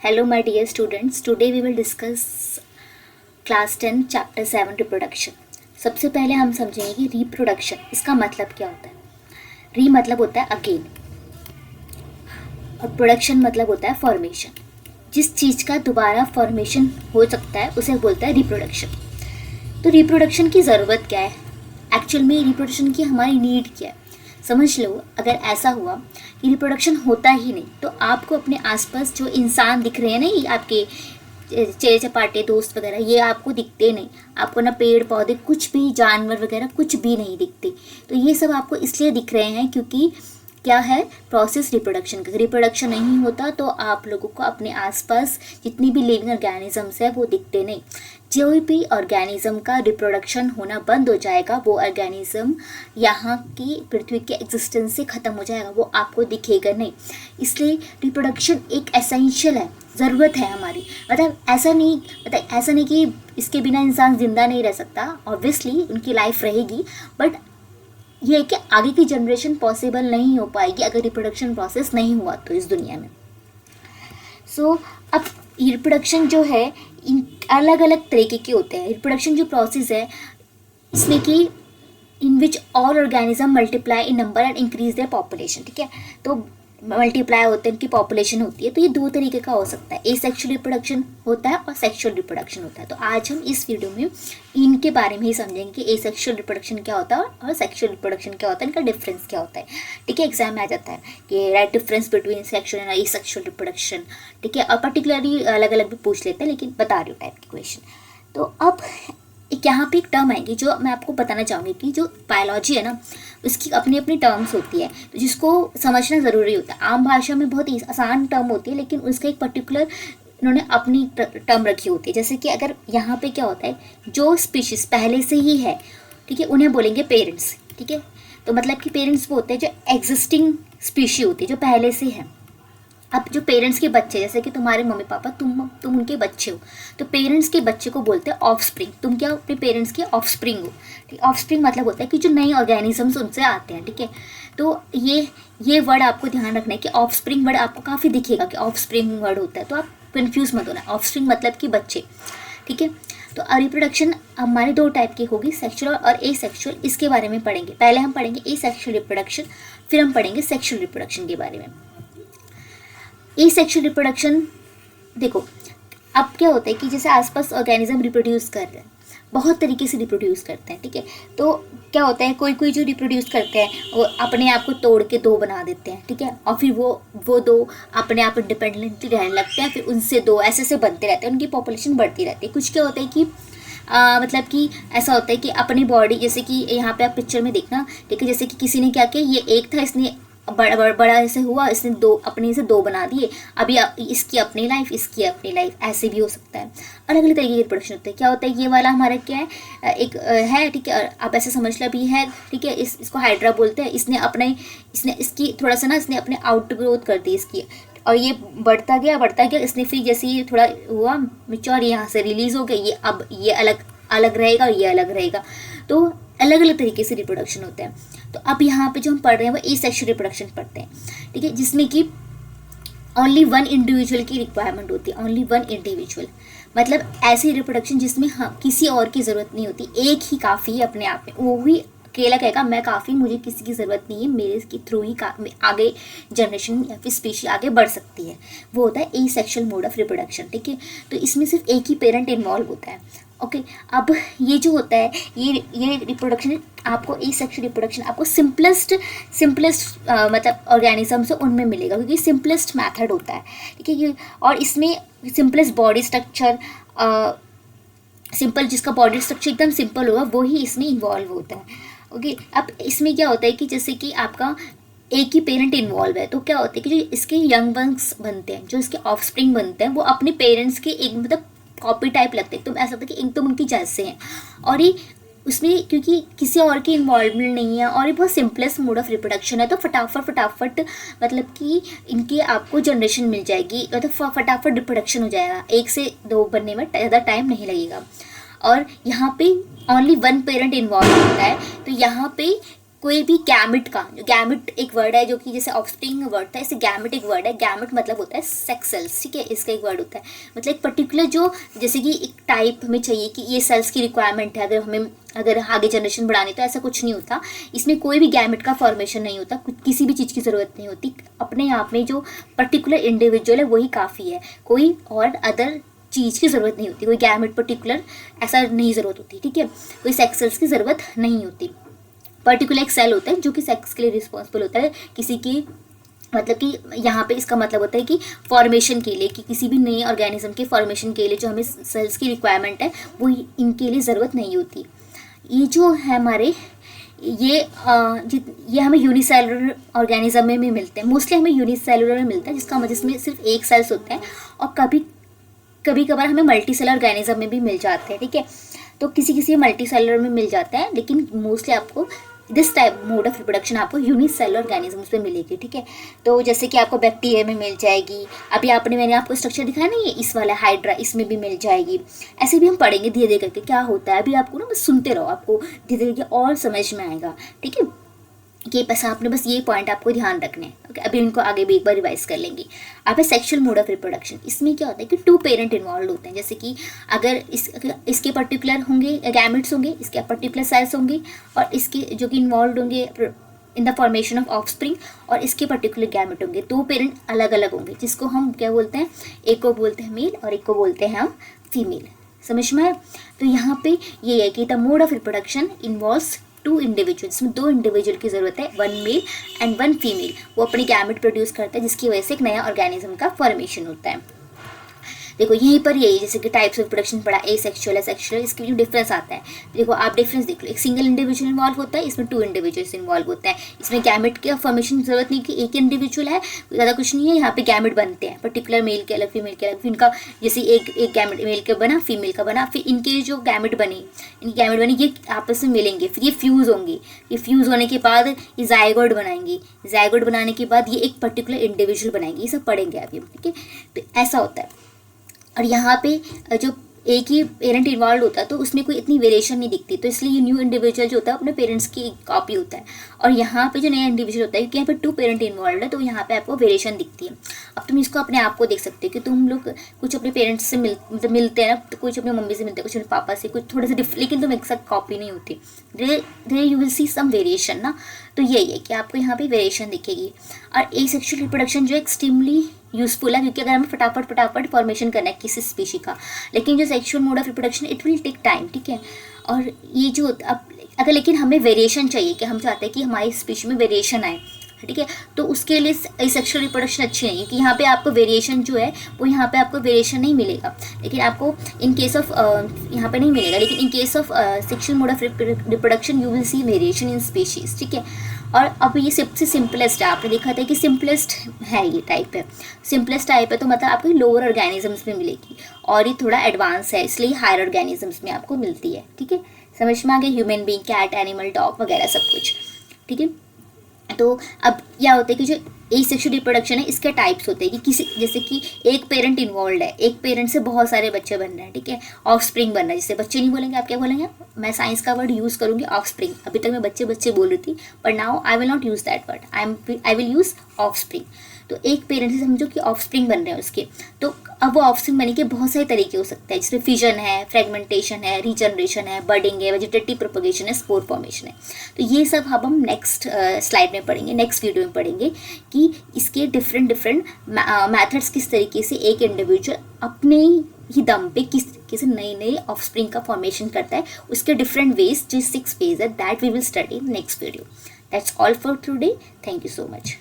Hello, my dear students. Today we will discuss class 10 chapter 7 reproduction. सबसे पहले हम समझेंगे कि रिप्रोडक्शन इसका मतलब क्या होता है. री मतलब होता है अगेन और प्रोडक्शन मतलब होता है फॉर्मेशन. जिस चीज़ का दोबारा फॉर्मेशन हो सकता है उसे बोलता है रिप्रोडक्शन. तो रिप्रोडक्शन की ज़रूरत क्या है, एक्चुअल में रिप्रोडक्शन की हमारी नीड क्या है. समझ लो, अगर ऐसा हुआ कि रिप्रोडक्शन होता ही नहीं तो आपको अपने आसपास जो इंसान दिख रहे हैं ना, ये आपके चेहरे चपाटे दोस्त वगैरह, ये आपको दिखते नहीं. आपको ना पेड़ पौधे कुछ भी, जानवर वगैरह कुछ भी नहीं दिखते. तो ये सब आपको इसलिए दिख रहे हैं क्योंकि क्या है, प्रोसेस रिप्रोडक्शन का. रिप्रोडक्शन नहीं होता तो आप लोगों को अपने आसपास जितनी भी लिविंग ऑर्गेनिजम्स है वो दिखते नहीं. जो भी ऑर्गेनिज्म का रिप्रोडक्शन होना बंद हो जाएगा वो ऑर्गेनिज्म यहाँ की पृथ्वी के एग्जिस्टेंस से ख़त्म हो जाएगा, वो आपको दिखेगा नहीं. इसलिए रिप्रोडक्शन एक एसेंशियल है, ज़रूरत है हमारी. मतलब ऐसा नहीं कि इसके बिना इंसान ज़िंदा नहीं रह सकता. ऑब्वियसली उनकी लाइफ रहेगी, बट ये है कि आगे की जनरेशन पॉसिबल नहीं हो पाएगी अगर रिप्रोडक्शन प्रोसेस नहीं हुआ तो इस दुनिया में. सो अब रिप्रोडक्शन जो है इन अलग अलग तरीके के होते हैं. रिप्रोडक्शन जो प्रोसेस है इसमें कि in which all organism multiply in number and increase their population. ठीक है, तो मल्टीप्लाई होते हैं, उनकी पॉपुलेशन होती है. तो ये दो तरीके का हो सकता है, एसेक्सुअल रिप्रोडक्शन होता है और सेक्सुअल रिप्रोडक्शन होता है. तो आज हम इस वीडियो में इनके बारे में ही समझेंगे कि एसेक्सुअल रिप्रोडक्शन क्या होता है और सेक्सुअल रिप्रोडक्शन क्या होता है, इनका डिफरेंस क्या होता है. ठीक है, एग्जाम में आ जाता है कि right difference between sexual and asexual reproduction. ठीक है, और पर्टिकुलरली अलग अलग भी पूछ लेते हैं, लेकिन बता रही हूँ टाइप की क्वेश्चन. तो अब एक यहाँ पे एक टर्म आएगी जो मैं आपको बताना चाहूँगी कि जो बायोलॉजी है ना, उसकी अपनी अपनी टर्म्स होती है, तो जिसको समझना ज़रूरी होता है. आम भाषा में बहुत ही आसान टर्म होती है, लेकिन उसका एक पर्टिकुलर इन्होंने अपनी टर्म रखी होती है. जैसे कि अगर यहाँ पे क्या होता है, जो स्पीशीज पहले से ही है, ठीक है, उन्हें बोलेंगे पेरेंट्स. ठीक है, तो मतलब कि पेरेंट्स वो होते हैं जो एग्जिस्टिंग स्पीशी होती है, जो पहले से है. अब जो पेरेंट्स के बच्चे, जैसे कि तुम्हारे मम्मी पापा, तुम उनके बच्चे हो, तो पेरेंट्स के बच्चे को बोलते हैं ऑफस्प्रिंग. तुम क्या अपने पेरेंट्स के ऑफस्प्रिंग हो. ठीक, ऑफस्प्रिंग मतलब होता है कि जो नए ऑर्गेनिजम्स उनसे आते हैं. ठीक है, तो ये वर्ड आपको ध्यान रखना है कि ऑफस्प्रिंग वर्ड आपको काफ़ी दिखेगा कि ऑफस्प्रिंग वर्ड होता है, तो आप कन्फ्यूज मत होना. ऑफस्प्रिंग मतलब कि बच्चे. ठीक है, तो रिप्रोडक्शन हमारे दो टाइप की होगी, सेक्सुअल और एसेक्सुअल. इसके बारे में पढ़ेंगे. पहले हम पढ़ेंगे एसेक्सुअल रिप्रोडक्शन, फिर हम पढ़ेंगे सेक्सुअल रिप्रोडक्शन के बारे में. एसेक्सुअल रिप्रोडक्शन देखो, अब क्या होता है कि जैसे आसपास ऑर्गेनिज्म रिप्रोड्यूस कर रहे हैं, बहुत तरीके से रिप्रोड्यूस करते हैं. ठीक है, तो क्या होता है, कोई जो रिप्रोड्यूस करते हैं वो अपने आप को तोड़ के दो बना देते हैं. ठीक है, और फिर वो दो अपने आप इंडिपेंडेंटली रहने लगते हैं, फिर उनसे दो ऐसे बनते रहते हैं, उनकी पॉपुलेशन बढ़ती रहती है. कुछ क्या होता है कि मतलब कि ऐसा होता है कि अपनी बॉडी, जैसे कि यहाँ पे आप पिक्चर में देखना. ठीक है, जैसे कि किसी ने क्या किया, ये एक था, इसने बड़ा ऐसे हुआ, इसने दो अपने से दो बना दिए. अभी इसकी अपनी लाइफ, इसकी अपनी लाइफ, ऐसे भी हो सकता है. अलग अलग तरीके के रिप्रोडक्शन होते हैं. क्या होता है, ये वाला हमारा क्या है, एक है. ठीक है, आप ऐसे समझ लो अभी है. ठीक है, इसको हाइड्रा बोलते हैं. इसने इसकी थोड़ा सा ना, इसने अपने आउट ग्रोथ कर दी इसकी, और ये बढ़ता गया. इसने फिर जैसे ही थोड़ा हुआ मेच्योर, यहाँ से रिलीज़ हो गया, ये अब ये अलग रहेगा और ये अलग रहेगा. तो अलग अलग तरीके से रिप्रोडक्शन होते हैं. तो अब यहाँ पे जो हम पढ़ रहे हैं वो एसेक्सुअल रिप्रोडक्शन पढ़ते हैं. ठीक है, जिसमें कि ओनली वन इंडिविजुअल की रिक्वायरमेंट होती है. ओनली वन इंडिविजुअल मतलब ऐसी रिप्रोडक्शन जिसमें किसी और की ज़रूरत नहीं होती, एक ही काफ़ी है अपने आप में. वो भी अकेला कहेगा मैं काफ़ी, मुझे किसी की ज़रूरत नहीं है, मेरे के थ्रू ही आगे जनरेशन या फिर स्पीशी आगे बढ़ सकती है. वो होता है एसेक्सुअल मोड ऑफ रिप्रोडक्शन. ठीक है, तो इसमें सिर्फ एक ही पेरेंट इन्वॉल्व होता है. ओके, अब ये जो होता है, ये रिप्रोडक्शन आपको एसेक्सुअल रिप्रोडक्शन आपको सिंपलेस्ट मतलब ऑर्गेनिज्म से उनमें मिलेगा, क्योंकि सिंपलेस्ट मेथड होता है. ठीक है, ये और इसमें सिंपलेस्ट बॉडी स्ट्रक्चर, सिंपल जिसका बॉडी स्ट्रक्चर एकदम सिंपल होगा वो ही इसमें इन्वॉल्व होता है. ओके, अब इसमें क्या होता है कि जैसे कि आपका एक ही पेरेंट इन्वॉल्व है, तो क्या होता है कि जो इसके यंग वंस बनते हैं, जो इसके ऑफस्प्रिंग बनते हैं, वो अपने पेरेंट्स के एक मतलब कॉपी टाइप लगते हैं. तो ऐसा होता है कि एकदम उनकी जैसे हैं, और ये उसमें क्योंकि किसी और की इन्वॉल्वमेंट नहीं है और ये बहुत सिंपलेस्ट मोड ऑफ रिप्रोडक्शन है, तो फटाफट मतलब कि इनके आपको जनरेशन मिल जाएगी, मतलब फटाफट रिप्रोडक्शन हो जाएगा. एक से दो बनने में ज़्यादा टाइम नहीं लगेगा. और यहाँ पे ओनली वन पेरेंट इन्वॉल्व होता है, तो यहाँ पे कोई भी गैमेट का, जो गैमेट एक वर्ड है जो कि जैसे ऑफस्प्रिंग वर्ड था, ऐसे गैमेट एक वर्ड है। गैमेट मतलब होता है सेक्स सेल्स, ठीक है, इसका एक वर्ड होता है। मतलब एक पर्टिकुलर जो जैसे कि एक टाइप हमें चाहिए कि ये सेल्स की रिक्वायरमेंट है, अगर आगे जनरेशन बढ़ानी, तो ऐसा कुछ नहीं होता। इसमें कोई भी गैमेट का फॉर्मेशन नहीं होता, किसी भी चीज़ की ज़रूरत नहीं होती। अपने आप में जो पर्टिकुलर इंडिविजुअल है वही काफ़ी है, कोई और अदर चीज़ की ज़रूरत नहीं होती। कोई गैमेट पर्टिकुलर ऐसा नहीं ज़रूरत होती, ठीक है, कोई सेक्स सेल्स की ज़रूरत नहीं होती। पर्टिकुलर एक सेल होता है जो कि सेक्स के लिए रिस्पॉन्सिबल होता है, किसी की, मतलब कि यहाँ पे इसका मतलब होता है कि फॉर्मेशन के लिए, कि किसी भी नए ऑर्गेनिज्म के फॉर्मेशन के लिए जो हमें सेल्स की रिक्वायरमेंट है वो इनके लिए ज़रूरत नहीं होती। ये जो है हमारे ये हमें यूनिसेलुलर ऑर्गेनिज्म में भी मिलते हैं। मोस्टली हमें यूनिसेलुलर में मिलता है, जिसमें सिर्फ एक सेल्स होते हैं, और कभी कभार हमें मल्टी सेलर ऑर्गेनिज्म में भी मिल जाते हैं, ठीक है। तो किसी मल्टी सेलर में मिल जाता है, लेकिन मोस्टली आपको this type mode of reproduction आपको यूनिसेलुलर ऑर्गेनिजम्स में मिलेगी, ठीक है। तो जैसे कि आपको बैक्टीरिया में मिल जाएगी, अभी मैंने आपको स्ट्रक्चर दिखाया नहीं है, इस वाला हाइड्रा, इसमें भी मिल जाएगी। ऐसे भी हम पढ़ेंगे धीरे धीरे करके क्या होता है। अभी आपको ना बस सुनते रहो, आपको धीरे धीरे और समझ में आएगा, ठीक है। कि बस आपने बस ये पॉइंट आपको ध्यान रखने हैं, ओके। अभी इनको आगे भी एक बार रिवाइज कर लेंगे। आप सेक्सुअल मोड ऑफ रिप्रोडक्शन, इसमें क्या होता है कि 2 पेरेंट इन्वॉल्व होते हैं। जैसे कि अगर इसके पर्टिकुलर होंगे गैमेट्स होंगे, इसके पर्टिकुलर सेल्स होंगे, और इसके जो कि इन्वॉल्व होंगे in the formation of offspring, और इसके पर्टिकुलर गैमेट होंगे। 2 पेरेंट अलग अलग होंगे, जिसको हम क्या बोलते हैं, एक को बोलते हैं मेल और एक को बोलते हैं हम फीमेल। समझ में आया? तो यहाँ पे ये है कि the mode of reproduction involves 2 individuals, में 2 इंडिविजुअल की ज़रूरत है, 1 मेल एंड 1 फीमेल। वो अपनी गैमेट प्रोड्यूस करता है, जिसकी वजह से एक नया ऑर्गेनिज्म का फॉर्मेशन होता है। देखो यहीं पर यही, जैसे कि टाइप्स ऑफ रिप्रोडक्शन पढ़ा, एसेक्सुअल एसेक्सुअल, इसके जो डिफरेंस आता है, देखो आप डिफरेंस देख लो। एक सिंगल इंडिविजुअल इन्वॉल्व होता है, इसमें 2 इंडिविजुअल्स इन्वॉल्व होते हैं। इसमें गैमेट की फॉर्मेशन की जरूरत नहीं कि एक इंडिविजुअल है, ज़्यादा कुछ नहीं है, यहाँ पे गैमेट बनते हैं पर्टिकुलर, मेल के अलग फीमेल के अलग। फिर इनका जैसे एक गैमेट मेल का बना, फीमेल का बना, फिर इनके जो गैमेट बनी ये आपस में मिलेंगे, फिर ये फ्यूज़ होंगे। ये फ्यूज़ होने के बाद ये जायगोट बनाएंगी, जायगोट बनाने के बाद ये एक पर्टिकुलर इंडिविजुअल बनाएंगे। ये सब पढ़ेंगे अभी, ठीक है। तो ऐसा होता है। और यहाँ पे जो एक ही पेरेंट इन्वॉल्व होता है तो उसमें कोई इतनी वेरिएशन नहीं दिखती, तो इसलिए ये न्यू इंडिविजुअल जो होता है अपने पेरेंट्स की कॉपी होता है। और यहाँ पे जो नया इंडिविजुअल होता है, क्योंकि यहाँ पे 2 पेरेंट इन्वॉल्व है, तो यहाँ पे आपको वेरिएशन दिखती है। अब तुम इसको अपने आप को देख सकते हो कि तुम लोग कुछ अपने पेरेंट्स से मिलते हैं ना, तो कुछ अपने मम्मी से मिलते हैं, कुछ अपने पापा से, कुछ थोड़े से लेकिन तुम एक साथ कॉपी नहीं होती। धीरे you will see some variation ना। तो यही है कि आपको यहाँ पे वेरिएशन दिखेगी। और एसेक्सुअल रिप्रोडक्शन जो एक्सट्रीमली यूजफुल है, क्योंकि अगर हमें फटाफट फॉर्मेशन करना है किसी स्पीशी का, लेकिन जो sexual mode of reproduction it will take time, ठीक है। और ये जो अगर लेकिन हमें वेरिएशन चाहिए, कि हम चाहते हैं कि हमारी स्पीशी में वेरिएशन आए, ठीक है, तो उसके लिए सेक्सुअल रिप्रोडक्शन अच्छी नहीं है, कि यहाँ पे आपको वेरिएशन जो है वो यहाँ पे आपको वेरिएशन नहीं मिलेगा, लेकिन आपको इन केस ऑफ यहाँ पे नहीं मिलेगा, लेकिन in case of sexual mode of reproduction you will C variation in species, ठीक है। और अब ये सबसे सिंपलेस्ट है, आपने देखा था कि सिंपलेस्ट है, ये टाइप है, सिंपलेस्ट टाइप है, तो मतलब आपको लोअर ऑर्गेनिजम्स में मिलेगी, और ये थोड़ा एडवांस है, इसलिए हायर ऑर्गेनिजम्स में आपको मिलती है, ठीक है। समझ में आ गया? Human being, cat, animal, dog वगैरह सब कुछ, ठीक है। तो अब क्या होता है कि जो एसेक्सुअल रिप्रोडक्शन है, इसके टाइप्स होते हैं कि किसी, जैसे कि एक पेरेंट इन्वॉल्व है, एक पेरेंट से बहुत सारे बच्चे बन रहे हैं, ठीक है, ऑफस्प्रिंग बन रहा है। जिससे बच्चे नहीं बोलेंगे, आप क्या बोलेंगे? मैं साइंस का वर्ड यूज़ करूँगी, ऑफस्प्रिंग। अभी तक मैं बच्चे बोल रही थी, पर now I will not use that word, I will use offspring. तो एक पेरेंट से समझो कि ऑफस्प्रिंग बन रहे हैं उसके, तो अब वो ऑफस्प्रिंग बनने के बहुत सारे तरीके हो सकते हैं, जिसमें फिजन है, फ्रेगमेंटेशन है, रीजनरेशन है, बर्डिंग है, वेजिटेटिव प्रोपगेशन है, स्पोर फॉर्मेशन है। तो ये सब हम नेक्स्ट स्लाइड में पढ़ेंगे, नेक्स्ट वीडियो में पढ़ेंगे कि इसके डिफरेंट मैथड्स किस तरीके से एक इंडिविजुअल अपने ही दम पे किस तरीके से नई ऑफस्प्रिंग का फॉर्मेशन करता है, उसके डिफरेंट वेज, जो 6 वेज है, that we will study in next video. That's all for today. Thank you so much.